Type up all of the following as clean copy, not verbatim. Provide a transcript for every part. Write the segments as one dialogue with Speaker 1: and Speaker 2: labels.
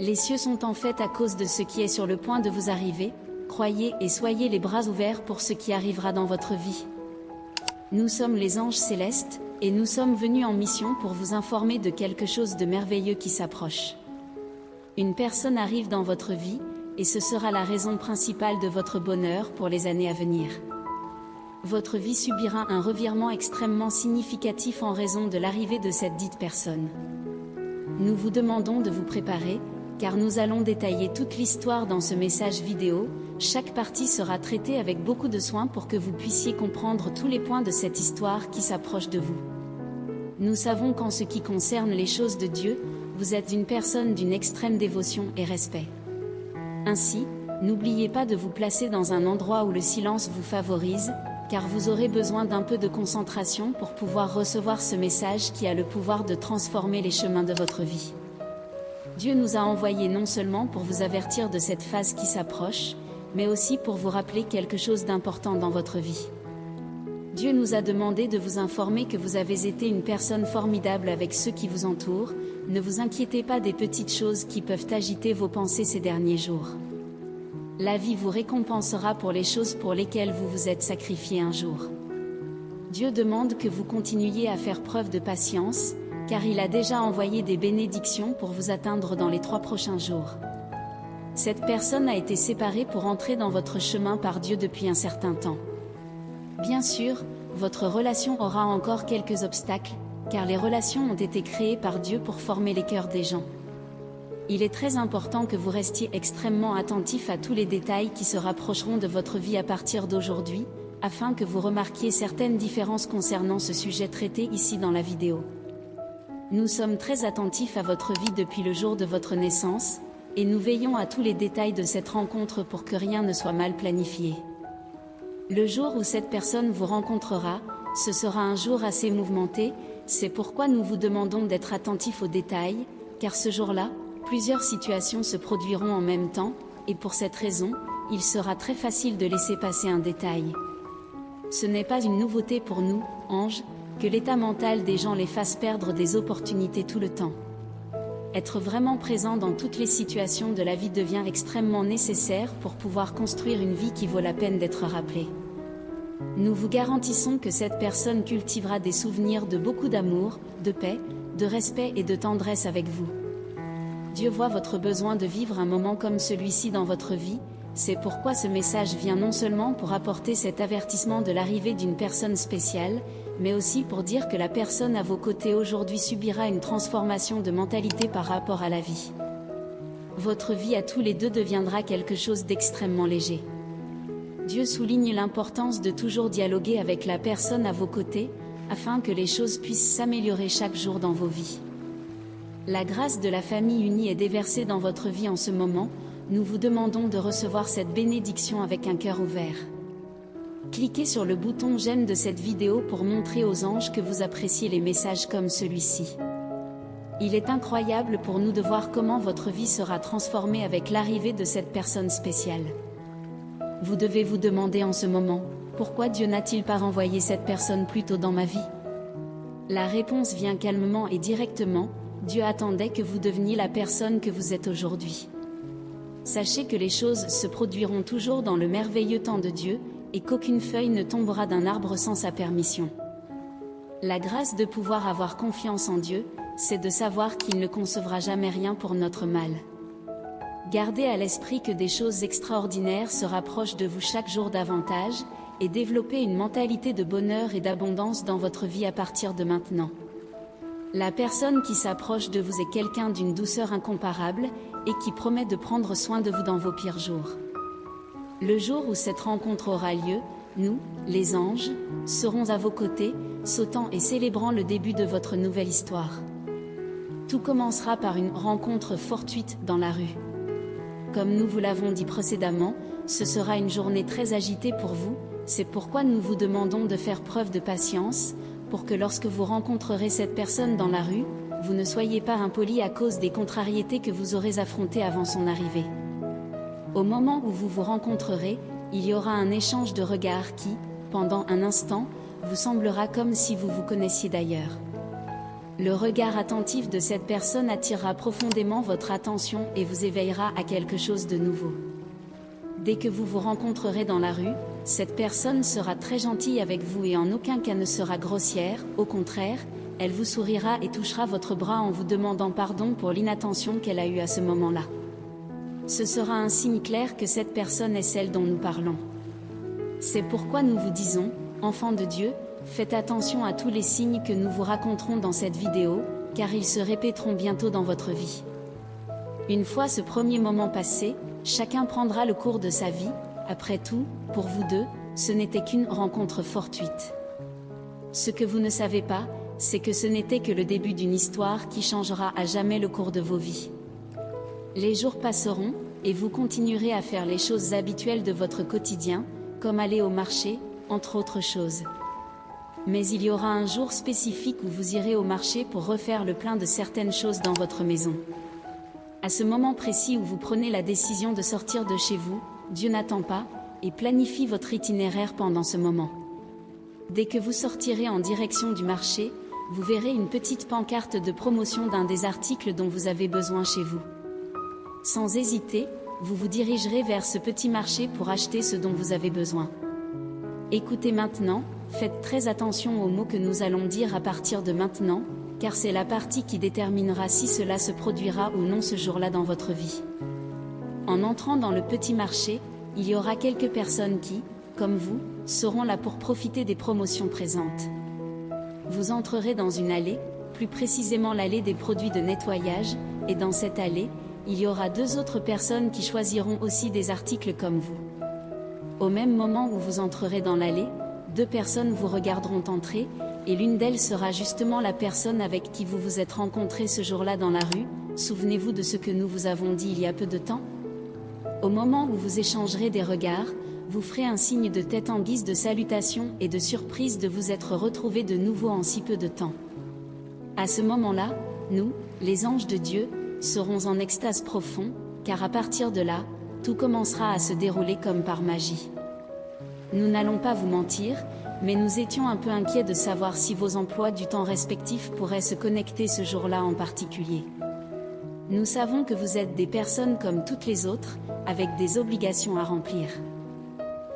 Speaker 1: Les cieux sont en fête à cause de ce qui est sur le point de vous arriver, croyez et soyez les bras ouverts pour ce qui arrivera dans votre vie. Nous sommes les anges célestes, et nous sommes venus en mission pour vous informer de quelque chose de merveilleux qui s'approche. Une personne arrive dans votre vie, et ce sera la raison principale de votre bonheur pour les années à venir. Votre vie subira un revirement extrêmement significatif en raison de l'arrivée de cette dite personne. Nous vous demandons de vous préparer, car nous allons détailler toute l'histoire dans ce message vidéo. Chaque partie sera traitée avec beaucoup de soin pour que vous puissiez comprendre tous les points de cette histoire qui s'approche de vous. Nous savons qu'en ce qui concerne les choses de Dieu, vous êtes une personne d'une extrême dévotion et respect. Ainsi, n'oubliez pas de vous placer dans un endroit où le silence vous favorise, car vous aurez besoin d'un peu de concentration pour pouvoir recevoir ce message qui a le pouvoir de transformer les chemins de votre vie. Dieu nous a envoyés non seulement pour vous avertir de cette phase qui s'approche, mais aussi pour vous rappeler quelque chose d'important dans votre vie. Dieu nous a demandé de vous informer que vous avez été une personne formidable avec ceux qui vous entourent. Ne vous inquiétez pas des petites choses qui peuvent agiter vos pensées ces derniers jours. La vie vous récompensera pour les choses pour lesquelles vous vous êtes sacrifié un jour. Dieu demande que vous continuiez à faire preuve de patience, car il a déjà envoyé des bénédictions pour vous atteindre dans les 3 prochains jours. Cette personne a été séparée pour entrer dans votre chemin par Dieu depuis un certain temps. Bien sûr, votre relation aura encore quelques obstacles, car les relations ont été créées par Dieu pour former les cœurs des gens. Il est très important que vous restiez extrêmement attentif à tous les détails qui se rapprocheront de votre vie à partir d'aujourd'hui, afin que vous remarquiez certaines différences concernant ce sujet traité ici dans la vidéo. Nous sommes très attentifs à votre vie depuis le jour de votre naissance, et nous veillons à tous les détails de cette rencontre pour que rien ne soit mal planifié. Le jour où cette personne vous rencontrera, ce sera un jour assez mouvementé, c'est pourquoi nous vous demandons d'être attentifs aux détails, car ce jour-là, plusieurs situations se produiront en même temps, et pour cette raison, il sera très facile de laisser passer un détail. Ce n'est pas une nouveauté pour nous, anges, que l'état mental des gens les fasse perdre des opportunités tout le temps. Être vraiment présent dans toutes les situations de la vie devient extrêmement nécessaire pour pouvoir construire une vie qui vaut la peine d'être rappelée. Nous vous garantissons que cette personne cultivera des souvenirs de beaucoup d'amour, de paix, de respect et de tendresse avec vous. Dieu voit votre besoin de vivre un moment comme celui-ci dans votre vie, c'est pourquoi ce message vient non seulement pour apporter cet avertissement de l'arrivée d'une personne spéciale, mais aussi pour dire que la personne à vos côtés aujourd'hui subira une transformation de mentalité par rapport à la vie. Votre vie à tous les deux deviendra quelque chose d'extrêmement léger. Dieu souligne l'importance de toujours dialoguer avec la personne à vos côtés, afin que les choses puissent s'améliorer chaque jour dans vos vies. La grâce de la famille unie est déversée dans votre vie en ce moment, nous vous demandons de recevoir cette bénédiction avec un cœur ouvert. Cliquez sur le bouton j'aime de cette vidéo pour montrer aux anges que vous appréciez les messages comme celui-ci. Il est incroyable pour nous de voir comment votre vie sera transformée avec l'arrivée de cette personne spéciale. Vous devez vous demander en ce moment, pourquoi Dieu n'a-t-il pas renvoyé cette personne plus tôt dans ma vie? La réponse vient calmement et directement, Dieu attendait que vous deveniez la personne que vous êtes aujourd'hui. Sachez que les choses se produiront toujours dans le merveilleux temps de Dieu, et qu'aucune feuille ne tombera d'un arbre sans sa permission. La grâce de pouvoir avoir confiance en Dieu, c'est de savoir qu'il ne concevra jamais rien pour notre mal. Gardez à l'esprit que des choses extraordinaires se rapprochent de vous chaque jour davantage, et développez une mentalité de bonheur et d'abondance dans votre vie à partir de maintenant. La personne qui s'approche de vous est quelqu'un d'une douceur incomparable, et qui promet de prendre soin de vous dans vos pires jours. Le jour où cette rencontre aura lieu, nous, les anges, serons à vos côtés, sautant et célébrant le début de votre nouvelle histoire. Tout commencera par une rencontre fortuite dans la rue. Comme nous vous l'avons dit précédemment, ce sera une journée très agitée pour vous, c'est pourquoi nous vous demandons de faire preuve de patience, pour que lorsque vous rencontrerez cette personne dans la rue, vous ne soyez pas impoli à cause des contrariétés que vous aurez affrontées avant son arrivée. Au moment où vous vous rencontrerez, il y aura un échange de regards qui, pendant un instant, vous semblera comme si vous vous connaissiez d'ailleurs. Le regard attentif de cette personne attirera profondément votre attention et vous éveillera à quelque chose de nouveau. Dès que vous vous rencontrerez dans la rue, cette personne sera très gentille avec vous et en aucun cas ne sera grossière, au contraire, elle vous sourira et touchera votre bras en vous demandant pardon pour l'inattention qu'elle a eue à ce moment-là. Ce sera un signe clair que cette personne est celle dont nous parlons. C'est pourquoi nous vous disons, enfants de Dieu, faites attention à tous les signes que nous vous raconterons dans cette vidéo, car ils se répéteront bientôt dans votre vie. Une fois ce premier moment passé, chacun prendra le cours de sa vie. Après tout, pour vous deux, ce n'était qu'une rencontre fortuite. Ce que vous ne savez pas, c'est que ce n'était que le début d'une histoire qui changera à jamais le cours de vos vies. Les jours passeront, et vous continuerez à faire les choses habituelles de votre quotidien, comme aller au marché, entre autres choses. Mais il y aura un jour spécifique où vous irez au marché pour refaire le plein de certaines choses dans votre maison. À ce moment précis où vous prenez la décision de sortir de chez vous, Dieu n'attend pas, et planifie votre itinéraire pendant ce moment. Dès que vous sortirez en direction du marché, vous verrez une petite pancarte de promotion d'un des articles dont vous avez besoin chez vous. Sans hésiter, vous vous dirigerez vers ce petit marché pour acheter ce dont vous avez besoin. Écoutez maintenant, faites très attention aux mots que nous allons dire à partir de maintenant, car c'est la partie qui déterminera si cela se produira ou non ce jour-là dans votre vie. En entrant dans le petit marché, il y aura quelques personnes qui, comme vous, seront là pour profiter des promotions présentes. Vous entrerez dans une allée, plus précisément l'allée des produits de nettoyage, et dans cette allée, il y aura deux autres personnes qui choisiront aussi des articles comme vous. Au même moment où vous entrerez dans l'allée, deux personnes vous regarderont entrer, et l'une d'elles sera justement la personne avec qui vous vous êtes rencontrés ce jour-là dans la rue. Souvenez-vous de ce que nous vous avons dit il y a peu de temps? Au moment où vous échangerez des regards, vous ferez un signe de tête en guise de salutation et de surprise de vous être retrouvés de nouveau en si peu de temps. À ce moment-là, nous, les anges de Dieu, serons en extase profond, car à partir de là, tout commencera à se dérouler comme par magie. Nous n'allons pas vous mentir, mais nous étions un peu inquiets de savoir si vos emplois du temps respectifs pourraient se connecter ce jour-là en particulier. Nous savons que vous êtes des personnes comme toutes les autres, avec des obligations à remplir.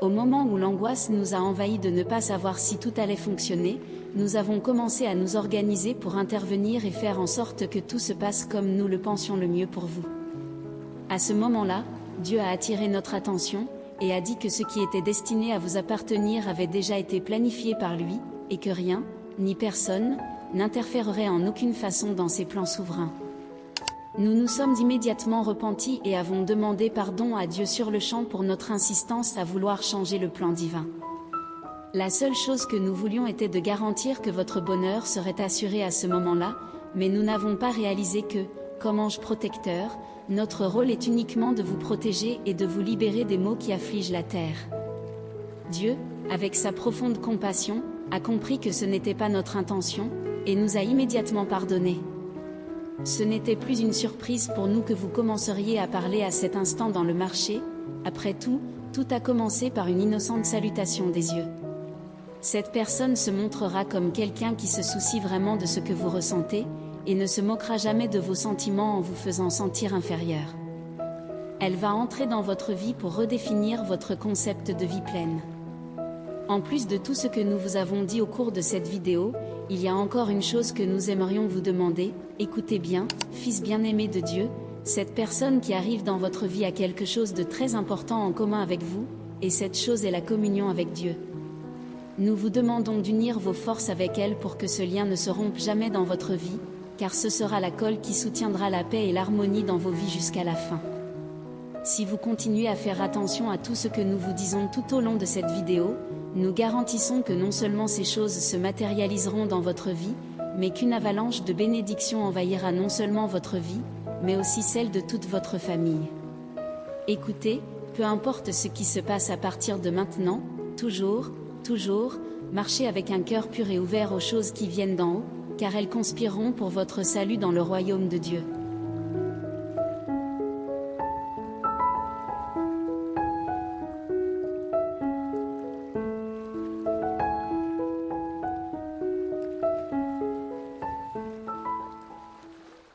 Speaker 1: Au moment où l'angoisse nous a envahis de ne pas savoir si tout allait fonctionner, nous avons commencé à nous organiser pour intervenir et faire en sorte que tout se passe comme nous le pensions le mieux pour vous. À ce moment-là, Dieu a attiré notre attention, et a dit que ce qui était destiné à vous appartenir avait déjà été planifié par lui, et que rien, ni personne, n'interférerait en aucune façon dans ses plans souverains. Nous nous sommes immédiatement repentis et avons demandé pardon à Dieu sur le champ pour notre insistance à vouloir changer le plan divin. La seule chose que nous voulions était de garantir que votre bonheur serait assuré à ce moment-là, mais nous n'avons pas réalisé que, comme ange protecteur, notre rôle est uniquement de vous protéger et de vous libérer des maux qui affligent la terre. Dieu, avec sa profonde compassion, a compris que ce n'était pas notre intention, et nous a immédiatement pardonné. Ce n'était plus une surprise pour nous que vous commenceriez à parler à cet instant dans le marché. Après tout, tout a commencé par une innocente salutation des yeux. Cette personne se montrera comme quelqu'un qui se soucie vraiment de ce que vous ressentez, et ne se moquera jamais de vos sentiments en vous faisant sentir inférieur. Elle va entrer dans votre vie pour redéfinir votre concept de vie pleine. En plus de tout ce que nous vous avons dit au cours de cette vidéo, il y a encore une chose que nous aimerions vous demander. Écoutez bien, fils bien-aimé de Dieu, cette personne qui arrive dans votre vie a quelque chose de très important en commun avec vous, et cette chose est la communion avec Dieu. Nous vous demandons d'unir vos forces avec elle pour que ce lien ne se rompe jamais dans votre vie, car ce sera la colle qui soutiendra la paix et l'harmonie dans vos vies jusqu'à la fin. Si vous continuez à faire attention à tout ce que nous vous disons tout au long de cette vidéo, nous garantissons que non seulement ces choses se matérialiseront dans votre vie, mais qu'une avalanche de bénédictions envahira non seulement votre vie, mais aussi celle de toute votre famille. Écoutez, peu importe ce qui se passe à partir de maintenant, toujours, marchez avec un cœur pur et ouvert aux choses qui viennent d'en haut, car elles conspireront pour votre salut dans le royaume de Dieu.